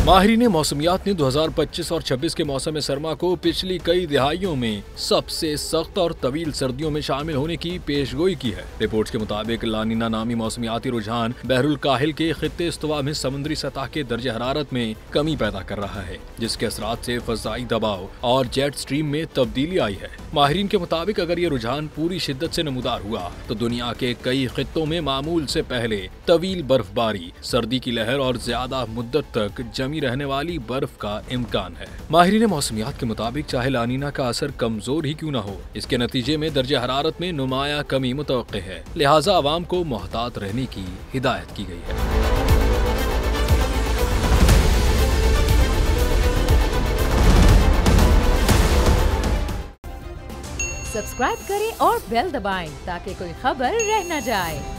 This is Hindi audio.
माहिरीन मौसमियात ने 2025 और 26 के मौसम सरमा को पिछली कई दिहाइयों में सबसे सख्त और तवील सर्दियों में शामिल होने की पेशगोई की है। रिपोर्ट्स के मुताबिक लानीना नामी मौसमियाती रुझान बहरुल काहिल के खित्ते इस्तवा में समुद्री सतह के दर्जे हरारत में कमी पैदा कर रहा है, जिसके असरात से फज़ाई दबाव और जेट स्ट्रीम में तब्दीली आई है। माहिरीन के मुताबिक अगर ये रुझान पूरी शिद्दत से नमूदार हुआ तो दुनिया के कई खित्तों में मामूल से पहले तवील बर्फबारी, सर्दी की लहर और ज्यादा मुद्दत तक जमी रहने वाली बर्फ का इम्कान है। माहिरीन मौसमियात के मुताबिक चाहे लानीना का असर कमजोर ही क्यों न हो, इसके नतीजे में दर्जे हरारत में नुमाया कमी मुतवक्के है। लिहाजा आवाम को मोहतात रहने की हिदायत की गई है। सब्सक्राइब करें और बेल दबाएं ताकि कोई खबर रह न जाए।